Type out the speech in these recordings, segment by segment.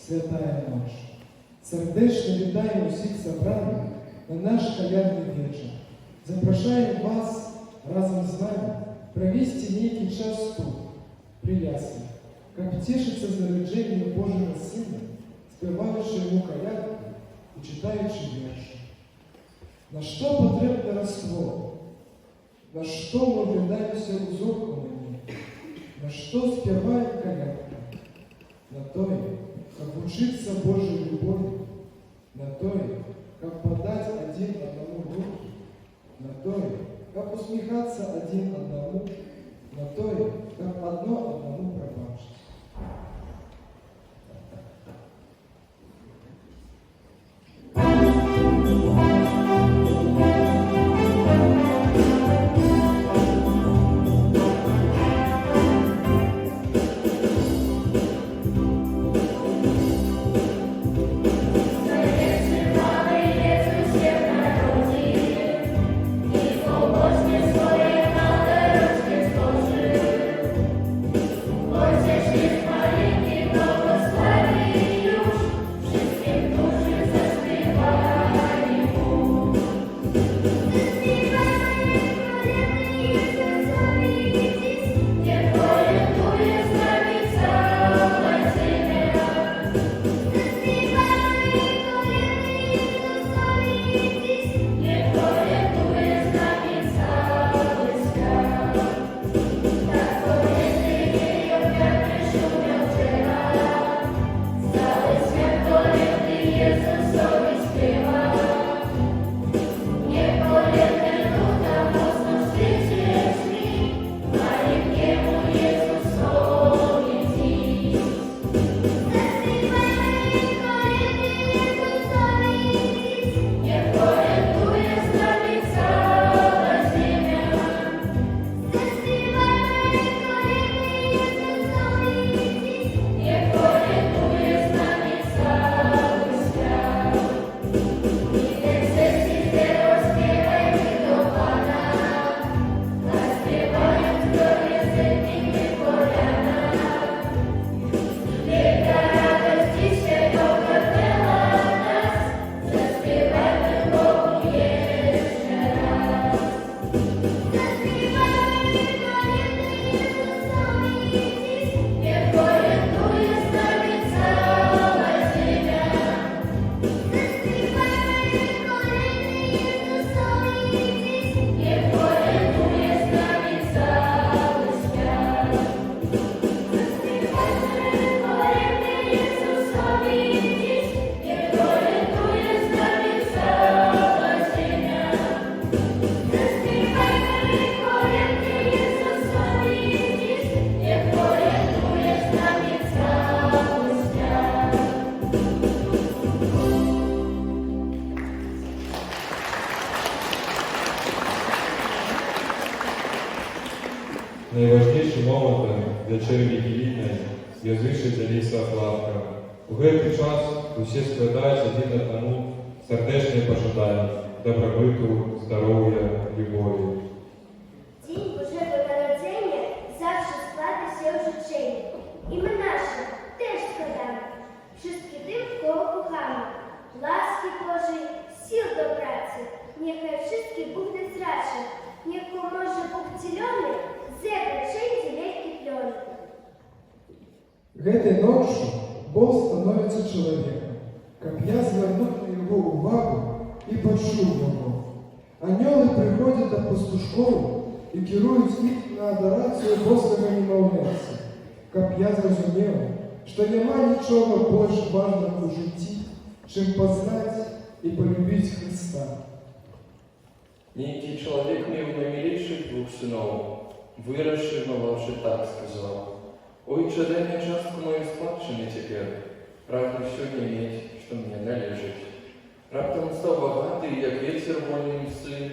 святая ночь. Сердечно вітаємо усіх собраних на наш колядний вечір. Запрошаємо вас разом з нами провести некий час тут, при яслях, как тешится зарождению Божьего Сына, спеваючи ему колядку и читаючи вірші. На що потрібне роство? На що ми вглядаємося у зорку на ній? На що співає колядка? На той, как учиться Божьей любови, на той, как подать один одному руки, на той, как усмехаться один одному, на той, как одно одному пробачить. Найважніші моменти вечері вігілійної є звичайно ліса Славка. У гэты час усі складаються один одному сердечне пожадання, добробыту, здоров'я, любові. День Божого народження завжди складається у жиченні. І ми наші теж складаємо. Wszystkim тим, кого кохаємо. Ласки Божої, сил до праці. Нехай wszystkie буде зраче. Niech pomoże Bóg wcielony zebrać wszędzie lekkie plony. Гэтай ночью Бог становится человеком, как я звернув на его увагу и почув его. Анёлы приходят до пастушков и керуют их на адорацию Божого немовляться, как я зрозумів, что нема ничего больше важного в житті, чем познать и полюбить Христа. Некий человек мил наимилейших двух сынов, выросший, молодший, так сказал: «Ой, дай мне частку мою спадщины теперь, правда все не иметь, что мне належит». Раптом стал богатый, як ветер вольный сын,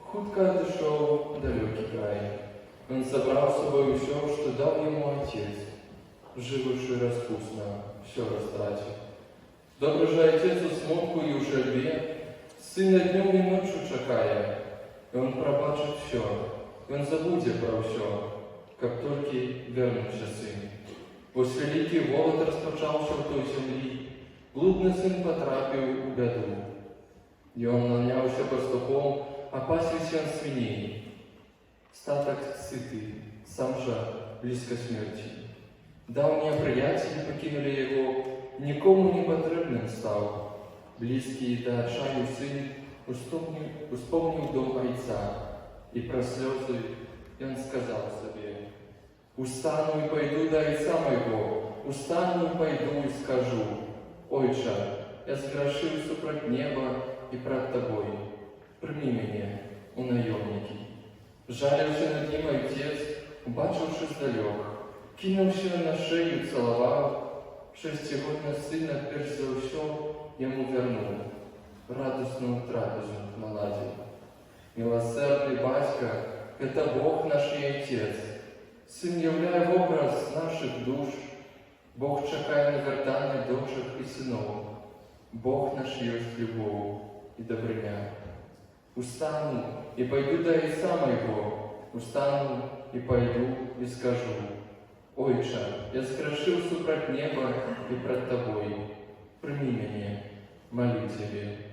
хутко отошел в далекий край. Он собрал с собой все, что дал ему отец, живший распусно, все растратил. Добрый же отец у смутку и у жальбе, сына днем и ночью чакая, и он пробачит все, и он забудет про все, как только вернутся сын. Вось вялікі голад распачаўся ў той зямлі, блудны сын патрапіў у бяду. Ён наняўся пастухом, а пасвіць ён свіней. Статак сыты, сам жа блізка смерці. Даўнія прыяцелі пакінулі яго, нікому не патрэбным стаў. Блізкі да адчаю сын успомніў дом айца, і праз слёзы ён сказаў сабе: «Устану і пайду да айца майго, устану і пайду і скажу: Ойча, я зграшыў супраць неба і прад табой. Прымі мяне у наёмнікі». Жаліўся над ім айцец, убачыўшы здалёк, кінуўся на шею, цалаваў. Шасцігодны сына перш за ўсё яму вярнуў, радасную трапезу наладзіў. Міласэрны бацька – гэта Бог наш і айцец. Сын являе вобраз нашых душ. Бог чакае на вяртанне дочак і сыноў. Бог наш ёсць любоў і дабрыня. Устану і пайду да айца майго, устану і пайду і скажу: Ойча, я зграшыў супраць неба і прад табой. Прымі мяне, малю цябе.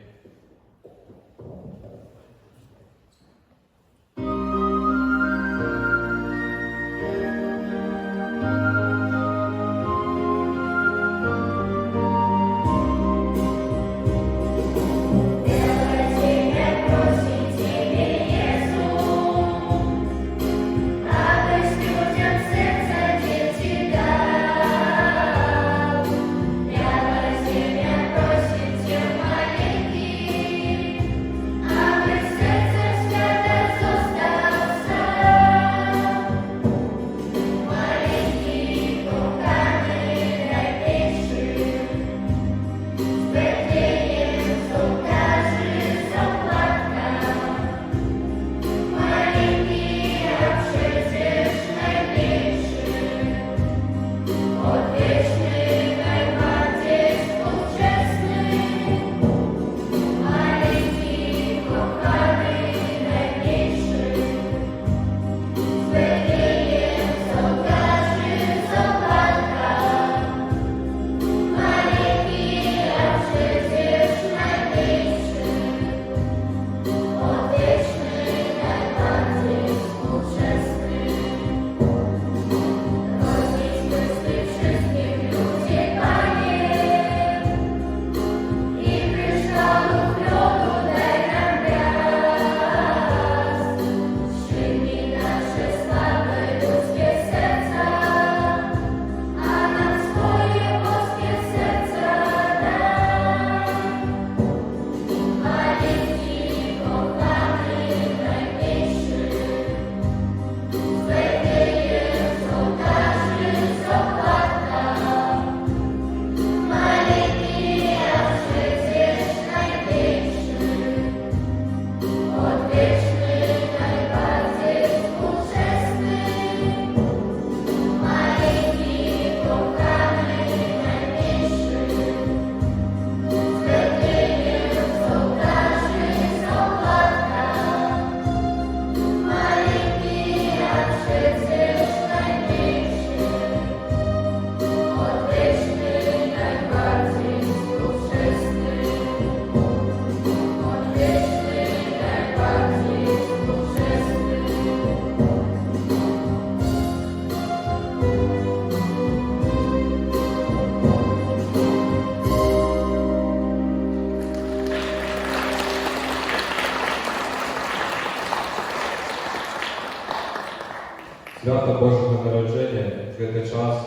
Свята Божага нараджэння – гэта час,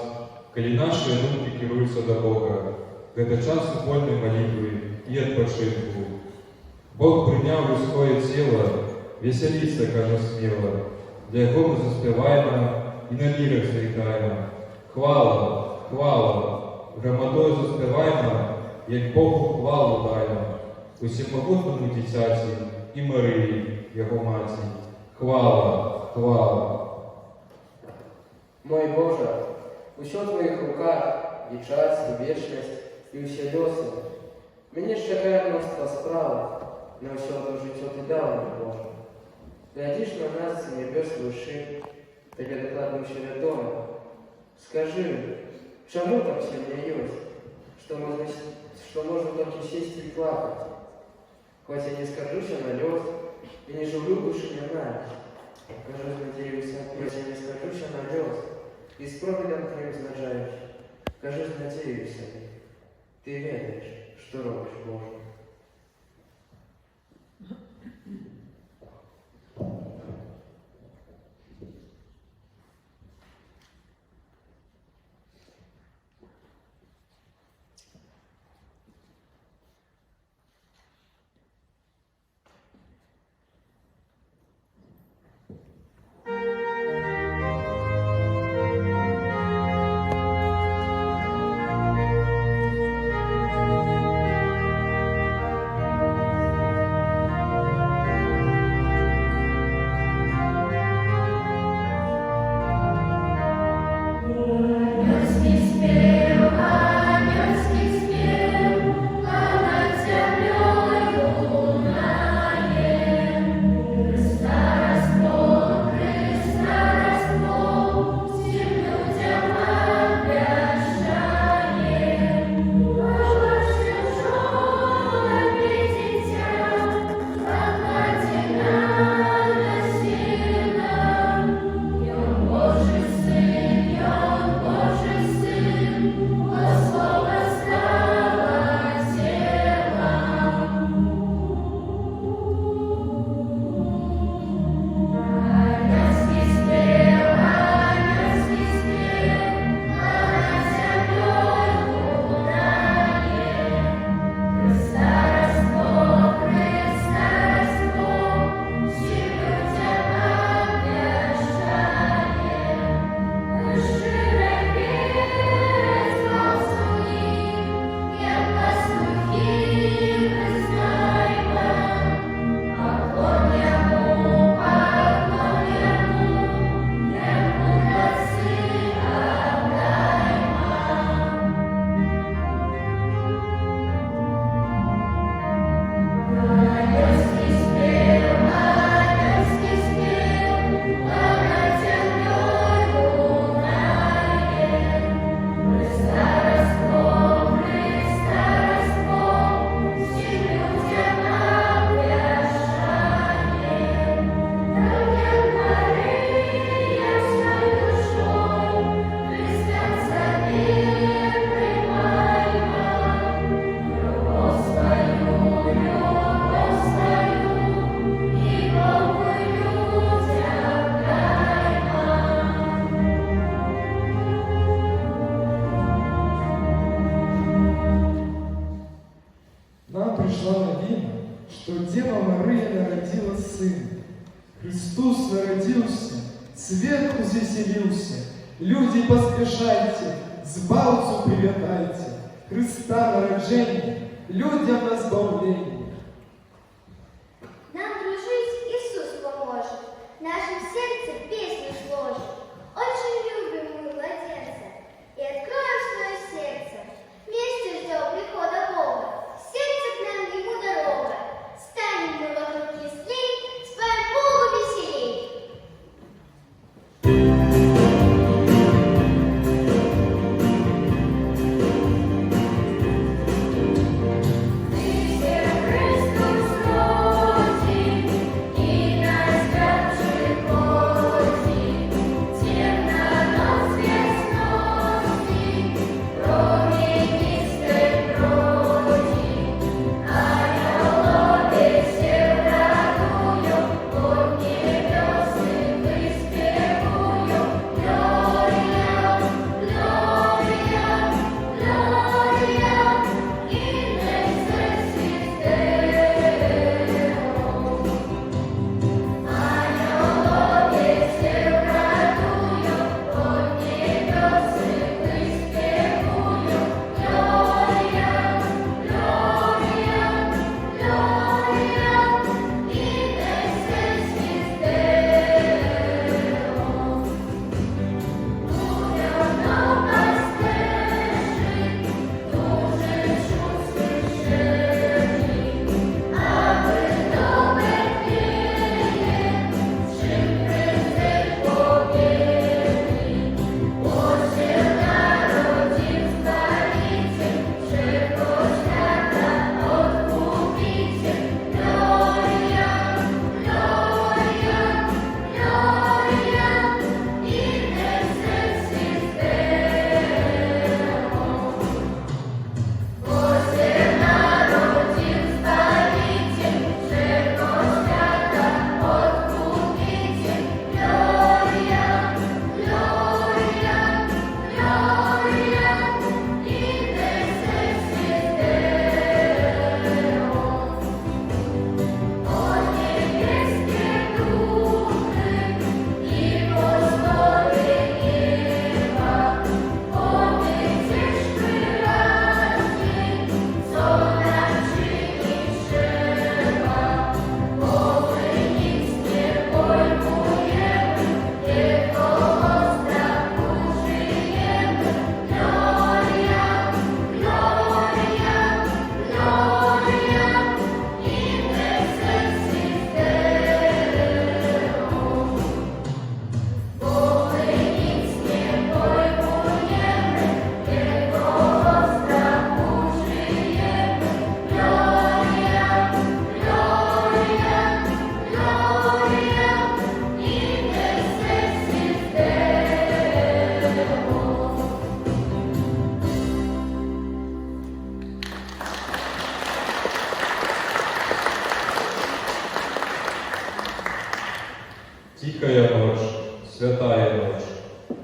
калі нашыя думкі кіруюцца да Бога. Гэта час супольнай малітвы і адпачынку. Бог прыняў людское цела, весяліцца, кажа смела. Для яго мы заспяваем і на лірах завітаем. Хвала, хвала, грамадою заспяваем, як Богу хвалу даем. Усімагутнаму дзіцяці і Марыі, яго маці. Хвала, хвала. Мой Боже, усё в твоих руках, и час, и вечность, и усе лёсы. Мне ж чакае мноства справ, на ўсё то жыццё ты даў мне, Боже. Глядзіш на нас з нябёс вышынь, табе дакладна ўсё вядома. Скажы, Чому так сьогодні ёсць? Что можно только сесть и плакать? Хоть я не скажуся на лёс, и не живлю души не знаю. Кажусь, надеюся, хоть я не скажуся на лёс, и с профилем твоим знаджаюсь. Кажусь, надеюся, ты ведаешь, что робишь, Боже. Христос народился, свет узеселился. Люди, поспешайте, збавцу привітайте. Христа народження, людям на збавлення. Нам дружить Ісус поможе, в нашем сердце песню сложит. Очень любим мы младенца и откроем свое сердце. Вместе ждем прихода Бога, сердце к нам ему дорога. Станем мы вокруг яслей, споем Богу веселей. Ты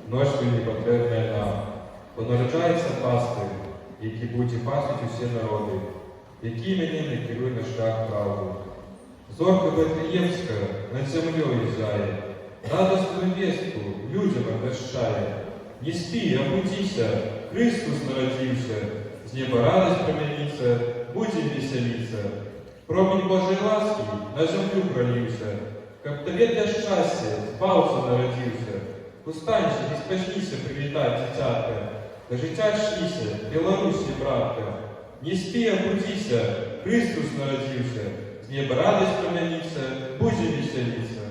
множстві непотребне нам. Бо народжається пастир, який буде пастити усі народи, який іменини керує на шлях правди. Зорка Вифлеємська над землею зяє, радостную вестку людям обещає. Не спи, обудися, Христос народился, с неба радость променится, будем веселиться. Промень Божьей ласки на землю пролился, как тебе для счастья спался народился. Устанься, не спочнися привітать дитятка, до життя шлися, Беларусі, братка. Не спи, обудися, Христос народился, с неба радость променится, будем веселиться.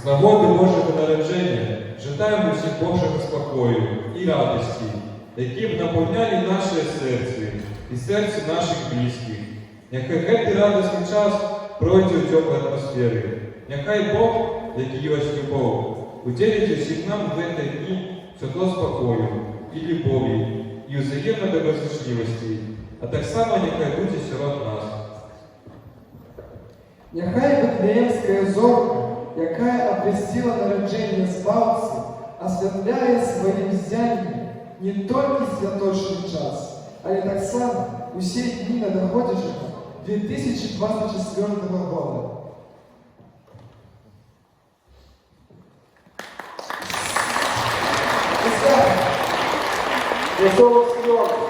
З нагоди Божого народження жадаємо усіх Божого спокою і радості, які б наповняли наше серце і серце наших близьких. Нехай цей радісний час пройде у теплій атмосфері. Нехай Бог, який є любов, уділить усіх нам в ці дні світло спокою і любові, і взаємної доброзичливості, а так само нехай буде серед нас. Нехай Вифлеємська зорка, яка обвестила народження Збавці, освятляє своїм зянням не тільки святочний час, але так само усі дні надходящого 2024 года. Веселых съемок!